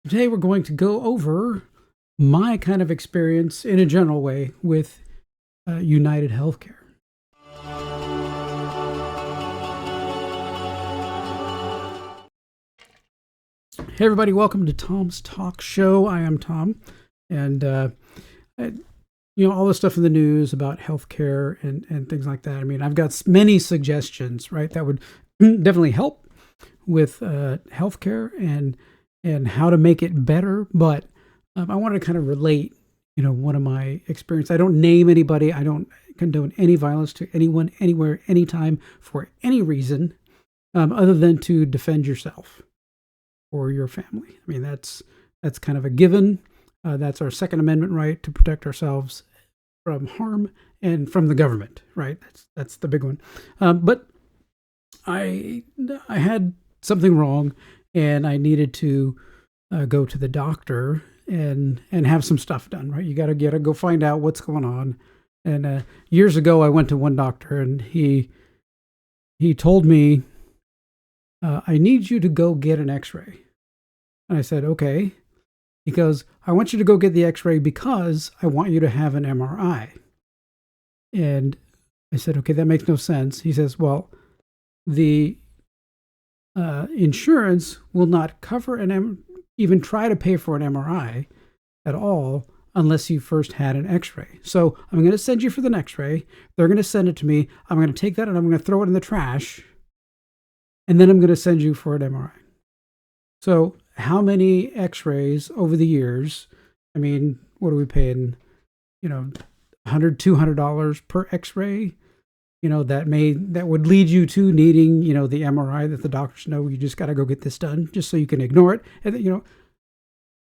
Today we're going to go over my kind of experience in a general way with United Healthcare. Hey everybody, welcome to Tom's Talk Show. I am Tom, and all the stuff in the news about healthcare and things like that. I mean, I've got many suggestions, right, that would definitely help with healthcare and how to make it better. But I wanted to kind of relate, one of my experience. I don't name anybody. I don't condone any violence to anyone, anywhere, anytime, for any reason, other than to defend yourself or your family. I mean, that's kind of a given. That's our Second Amendment right to protect ourselves from harm and from the government, right? That's the big one. But I had something wrong, and I needed to go to the doctor and have some stuff done. Right, you got to go find out what's going on. And years ago, I went to one doctor, and he told me, "I need you to go get an X-ray." And I said, "Okay." He goes, "I want you to go get the X-ray because I want you to have an MRI." And I said, "Okay, that makes no sense." He says, "Well, the insurance will not cover even try to pay for an MRI at all unless you first had an X-ray. So I'm going to send you for the X-ray. They're going to send it to me. I'm going to take that and I'm going to throw it in the trash. And then I'm going to send you for an MRI." So how many X-rays over the years? I mean, what are we paying? $100, $200 per X-ray. That would lead you to needing, the MRI that the doctors know you just got to go get this done just so you can ignore it. And,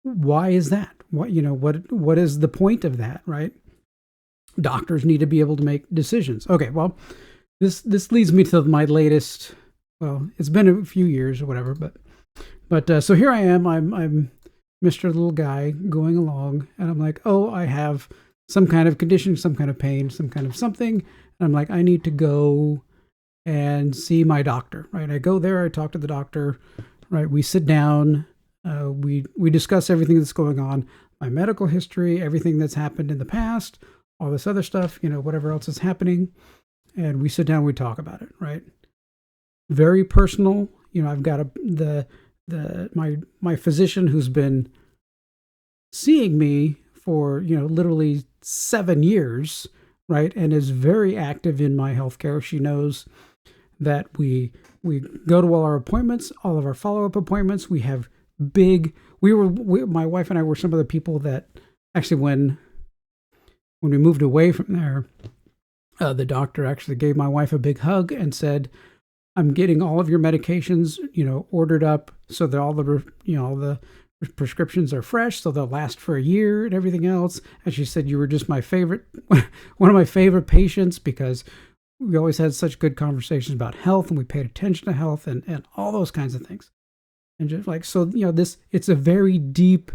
why is that? What is the point of that, right? Doctors need to be able to make decisions. Okay, well, this leads me to my latest, well, it's been a few years or whatever, but so here I am, I'm Mr. Little Guy going along, and I'm like, oh, I have some kind of condition, some kind of pain, some kind of something. And I'm like, I need to go and see my doctor, right? I go there, I talk to the doctor, right? We sit down, we discuss everything that's going on, my medical history, everything that's happened in the past, all this other stuff, whatever else is happening. And we sit down, we talk about it, right? Very personal. I've got my physician who's been seeing me for, literally 7 years, right? And is very active in my healthcare. She knows that we go to all our appointments, all of our follow-up appointments. We have my wife and I were some of the people that actually, when we moved away from there, the doctor actually gave my wife a big hug and said, "I'm getting all of your medications, ordered up so that all the prescriptions are fresh, so they'll last for a year and everything else." And she said, "You were just my favorite, one of my favorite patients, because we always had such good conversations about health, and we paid attention to health and all those kinds of things." And just like, so, it's a very deep,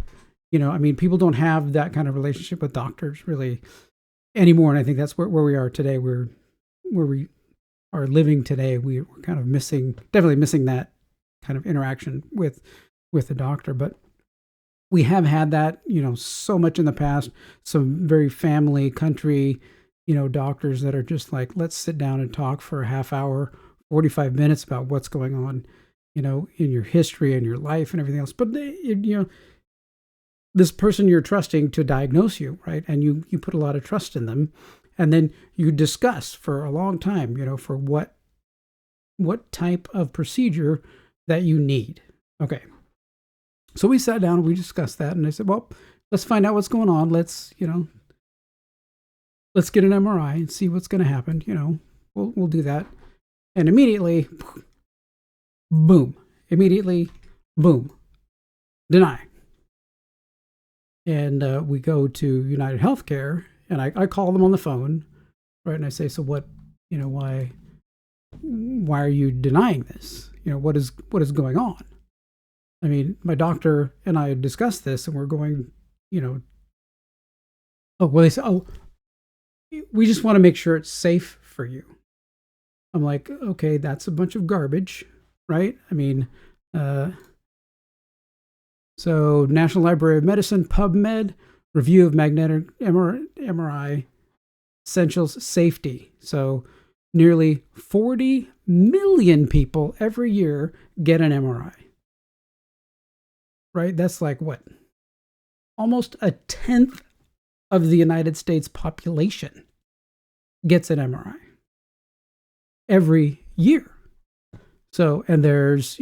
I mean, people don't have that kind of relationship with doctors really anymore. And I think that's where we are today. Where we are living today, we're kind of definitely missing that kind of interaction with the doctor. But we have had that, so much in the past. Some very family, country, doctors that are just like, let's sit down and talk for a half hour, 45 minutes about what's going on, in your history and your life and everything else. But this person you're trusting to diagnose you, right? And you put a lot of trust in them, and then you discuss for a long time, for what type of procedure that you need. Okay. So we sat down and we discussed that, and I said, "Well, let's find out what's going on. Let's get an MRI and see what's going to happen. We'll do that." And immediately, boom, deny. And we go to United Healthcare, and I call them on the phone, right? And I say, "So what, why are you denying this? What is going on?" I mean, my doctor and I discussed this, and we're going, oh, well, they said, "Oh, we just want to make sure it's safe for you." I'm like, okay, that's a bunch of garbage, right? I mean, uh, So, National Library of Medicine, PubMed, review of magnetic MRI essentials safety. So, nearly 40 million people every year get an MRI. Right? That's like what? Almost a tenth of the United States population gets an MRI every year. So, and there's,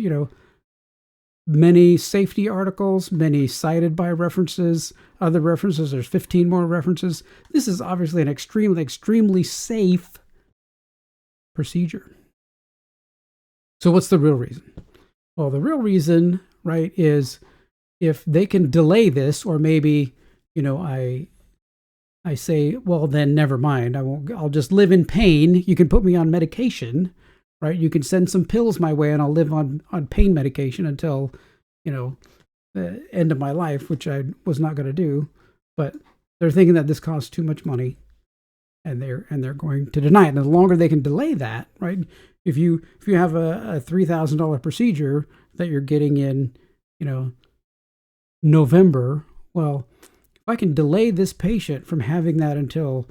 many safety articles, many cited by references, other references. There's 15 more references. This is obviously an extremely, extremely safe procedure. So what's the real reason? Well, the real reason, right, is if they can delay this, or maybe, I say, well, then never mind. I'll just live in pain. You can put me on medication, right? You can send some pills my way and I'll live on pain medication until, the end of my life, which I was not going to do. But they're thinking that this costs too much money and they're going to deny it. And the longer they can delay that, right? If you have a $3,000 procedure that you're getting in, November, well, if I can delay this patient from having that until,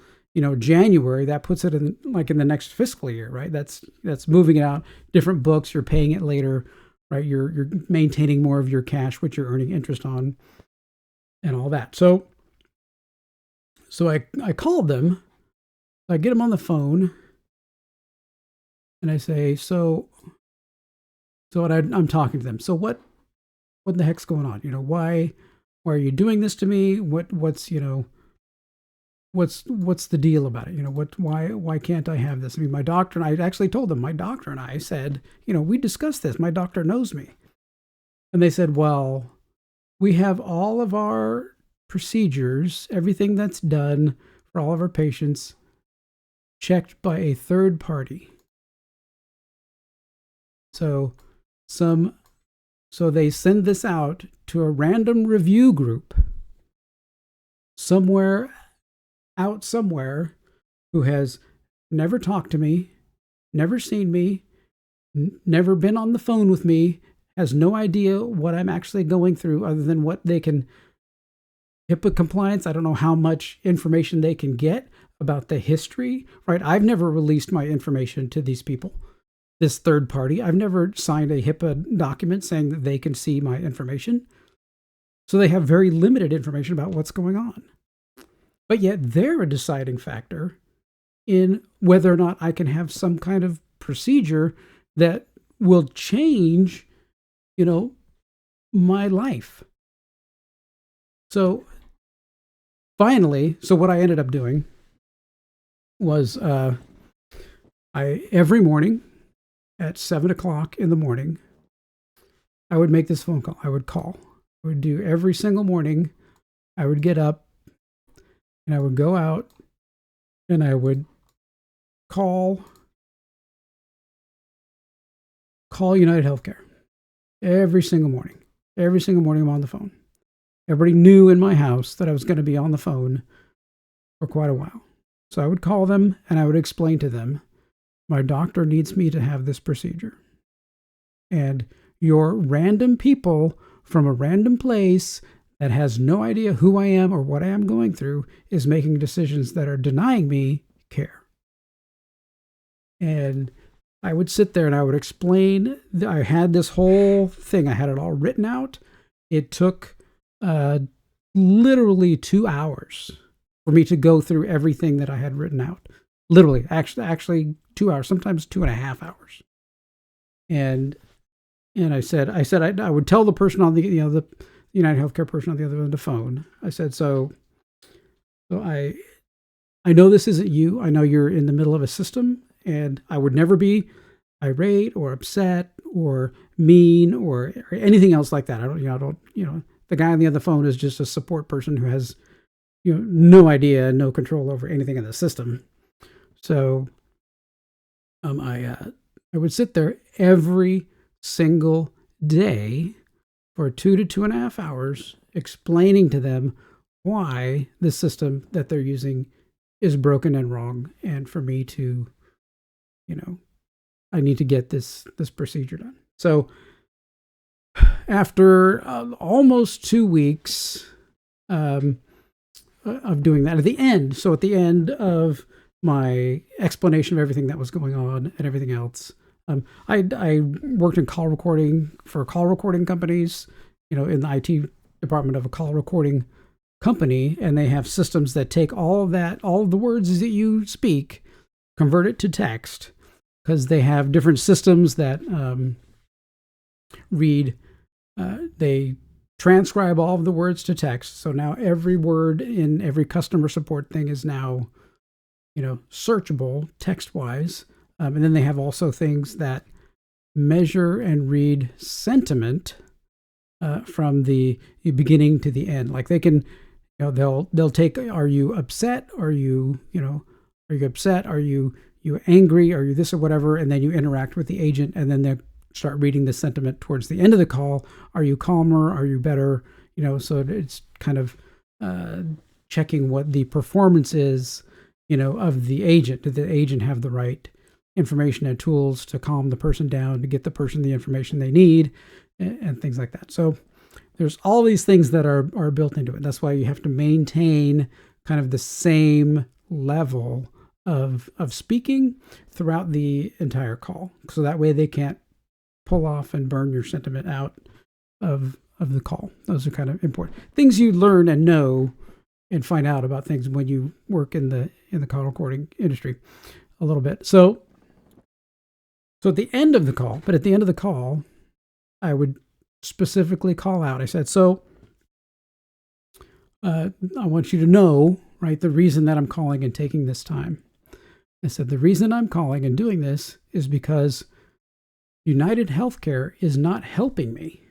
January, that puts it in the next fiscal year, right? That's moving it out, different books, you're paying it later, right? You're maintaining more of your cash, which you're earning interest on and all that. So I called them, I get them on the phone and I say, so I'm talking to them. So what the heck's going on? Why are you doing this to me? What's the deal about it? Why can't I have this? I mean, my doctor, and I actually told them, my doctor and I said, we discussed this. My doctor knows me. And they said, well, we have all of our procedures, everything that's done for all of our patients checked by a third party. So they send this out to a random review group somewhere who has never talked to me, never seen me, never been on the phone with me, has no idea what I'm actually going through other than what they can, HIPAA compliance. I don't know how much information they can get about the history, right? I've never released my information to these people, this third party. I've never signed a HIPAA document saying that they can see my information. So they have very limited information about what's going on. But yet they're a deciding factor in whether or not I can have some kind of procedure that will change, my life. So finally, what I ended up doing was every morning at 7:00 in the morning, I would make this phone call. I would call. I would do every single morning. I would get up and I would go out and I would call United Healthcare every single morning. Every single morning I'm on the phone. Everybody knew in my house that I was going to be on the phone for quite a while. So I would call them and I would explain to them, my doctor needs me to have this procedure. And your random people from a random place that has no idea who I am or what I am going through is making decisions that are denying me care. And I would sit there and I would explain. I had this whole thing. I had it all written out. It took literally 2 hours for me to go through everything that I had written out. Literally, actually 2 hours, sometimes 2.5 hours. And I said I would tell the person on the the United Healthcare person on the other end of the phone. I said, so I know this isn't you. I know you're in the middle of a system, and I would never be irate or upset or mean or anything else like that. I don't. The guy on the other phone is just a support person who has no idea, no control over anything in the system. So I would sit there every single day for 2 to 2.5 hours explaining to them why the system that they're using is broken and wrong, and for me to, I need to get this procedure done. So after almost 2 weeks of doing that, at the end of my explanation of everything that was going on and everything else, I worked in call recording for call recording companies, in the IT department of a call recording company, and they have systems that take all of the words that you speak, convert it to text, because they have different systems that read, they transcribe all of the words to text. So now every word in every customer support thing is now, searchable text-wise. And then they have also things that measure and read sentiment from the beginning to the end. Like they can, they'll take, are you upset? Are you upset? Are you angry? Are you this or whatever? And then you interact with the agent, and then they start reading the sentiment towards the end of the call. Are you calmer? Are you better? So it's kind of checking what the performance is, of the agent. Did the agent have the right information and tools to calm the person down, to get the person the information they need, and things like that. So there's all these things that are built into it. That's why you have to maintain kind of the same level of speaking throughout the entire call. So that way they can't pull off and burn your sentiment out of the call. Those are kind of important things you learn and know and find out about things when you work in the call recording industry a little bit. So at the end of the call, I would specifically call out. I said, so I want you to know, right, the reason that I'm calling and taking this time. I said, the reason I'm calling and doing this is because United Healthcare is not helping me.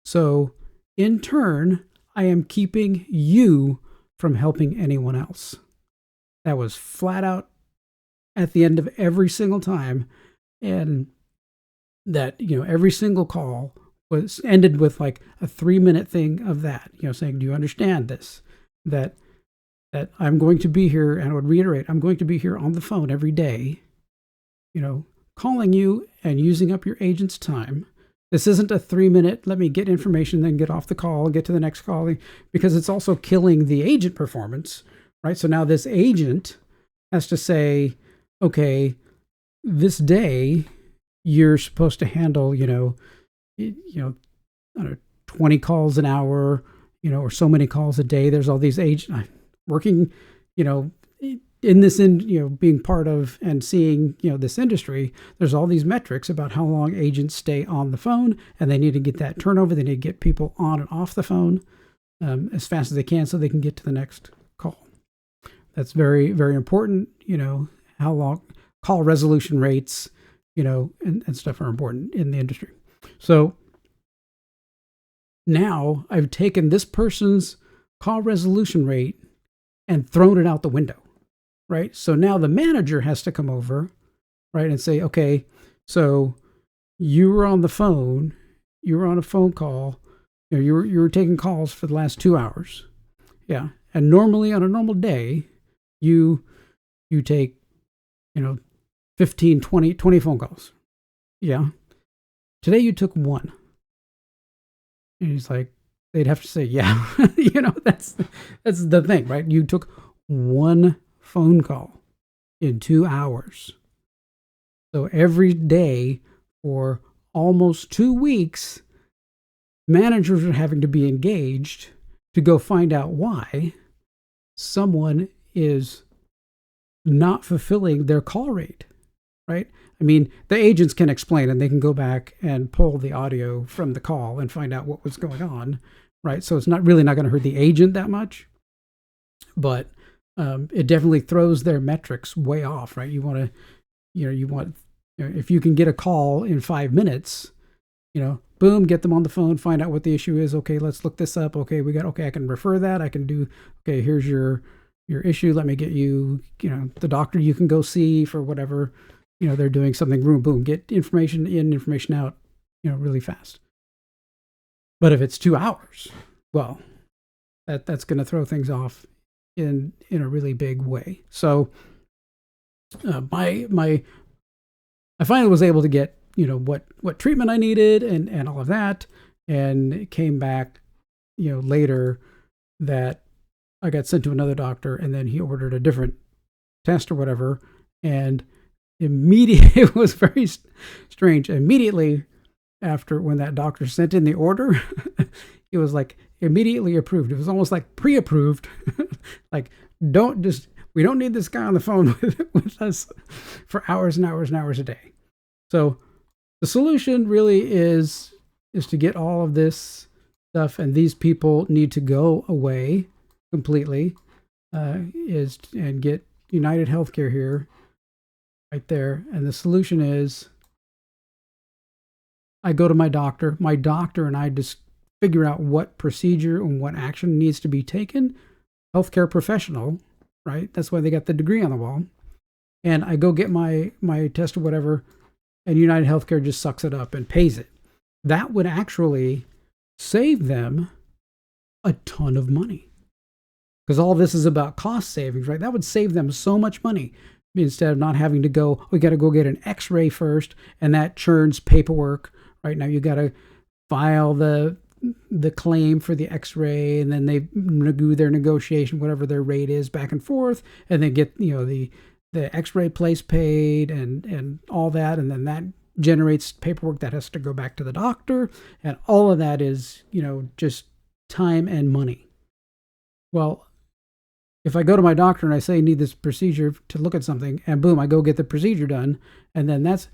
So in turn, I am keeping you from helping anyone else. That was flat out at the end of every single time. And that, every single call was ended with like a 3-minute thing of that, saying, do you understand this? That I'm going to be here, and I would reiterate, I'm going to be here on the phone every day, calling you and using up your agent's time. This isn't a 3-minute, let me get information, then get off the call and get to the next call, because it's also killing the agent performance, right? So now this agent has to say, okay, this day you're supposed to handle, 20 calls an hour, or so many calls a day. There's all these agents working, in this, being part of and seeing, this industry. There's all these metrics about how long agents stay on the phone, and they need to get that turnover. They need to get people on and off the phone as fast as they can so they can get to the next call. That's very, very important. How long call resolution rates, and stuff are important in the industry. So now I've taken this person's call resolution rate and thrown it out the window, right? So now the manager has to come over, right, and say, okay, so you were on a phone call, you were taking calls for the last 2 hours. Yeah. And normally on a normal day, you take, 15, 20 phone calls. Yeah. Today you took one. And he's like, they'd have to say, yeah, that's the thing, right? You took one phone call in 2 hours. So every day for almost 2 weeks, managers are having to be engaged to go find out why someone is not fulfilling their call rate, right? I mean, the agents can explain, and they can go back and pull the audio from the call and find out what was going on, right? So it's not going to hurt the agent that much, but it definitely throws their metrics way off, right? You want to, if you can get a call in 5 minutes, boom, get them on the phone, find out what the issue is. Okay, let's look this up. Okay, I can refer that. I can do, okay, here's your issue. Let me get you, the doctor you can go see for whatever, they're doing something, boom, get information in, information out, really fast. But if it's 2 hours, well, that's going to throw things off in a really big way. So I finally was able to get what treatment I needed and all of that. And it came back, later that I got sent to another doctor, and then he ordered a different test or whatever. And immediately, it was very strange. Immediately after when that doctor sent in the order, it was like immediately approved. It was almost like pre-approved. Like, we don't need this guy on the phone with us for hours and hours and hours a day. So the solution really is to get all of this stuff, and these people need to go away completely, and get United Healthcare here, right there. And the solution is I go to my doctor and I just figure out what procedure and what action needs to be taken. Healthcare professional, right? That's why they got the degree on the wall. And I go get my test or whatever, and United Healthcare just sucks it up and pays it. That would actually save them a ton of money, because all this is about cost savings, right? That would save them so much money. Instead of not having to go, we got to go get an x-ray first, and that churns paperwork. Right now you got to file the claim for the x-ray, and then they do their negotiation, whatever their rate is, back and forth, and then get the x-ray place paid and all that, and then that generates paperwork that has to go back to the doctor, and all of that is just time and money. Well, if I go to my doctor and I say I need this procedure to look at something, and boom, I go get the procedure done, and then that's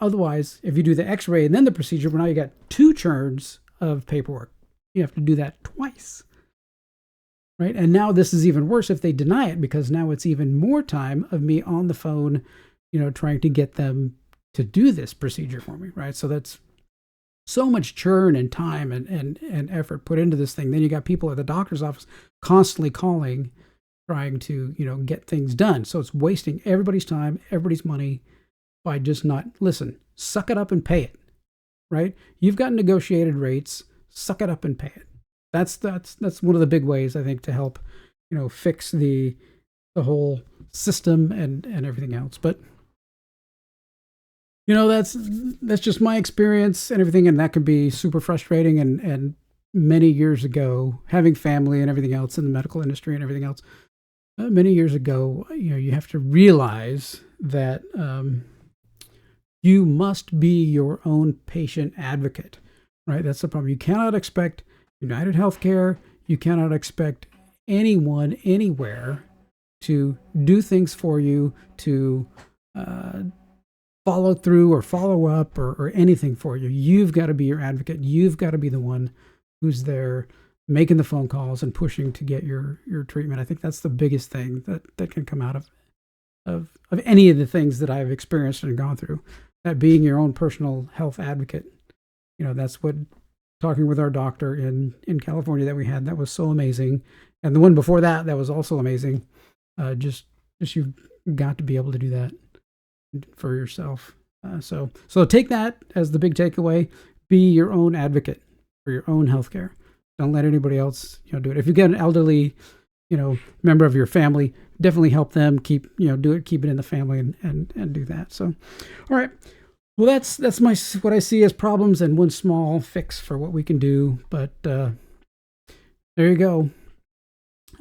otherwise, if you do the x-ray and then the procedure, well, now you got 2 churns of paperwork. You have to do that twice, right? And now this is even worse if they deny it, because now it's even more time of me on the phone, trying to get them to do this procedure for me, right? So that's so much churn and time and effort put into this thing. Then you got people at the doctor's office constantly calling, trying to get things done. So it's wasting everybody's time, everybody's money, by just not listen. Suck it up and pay it, right? You've got negotiated rates. Suck it up and pay it. That's one of the big ways, I think, to help fix the whole system and everything else. But that's just my experience and everything, and that can be super frustrating. And many years ago, having family and everything else in the medical industry and everything else, many years ago, you have to realize that you must be your own patient advocate, right? That's the problem. You cannot expect United Healthcare, you cannot expect anyone anywhere to do things for you, to follow through or follow up or anything for you. You've got to be your advocate. You've got to be the one who's there making the phone calls and pushing to get your treatment. I think that's the biggest thing that can come out of any of the things that I've experienced and gone through. That being your own personal health advocate. That's what talking with our doctor in California that we had, that was so amazing. And the one before that was also amazing. Just you've got to be able to do that for yourself. So take that as the big takeaway. Be your own advocate for your own healthcare. Don't let anybody else do it. If you get an elderly member of your family, definitely help them keep it in the family and do that. So, all right. Well, that's what I see as problems and one small fix for what we can do. But there you go.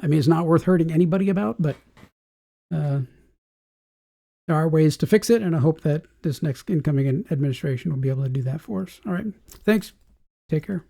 I mean, it's not worth hurting anybody about, but there are ways to fix it, and I hope that this next incoming administration will be able to do that for us. All right. Thanks. Take care.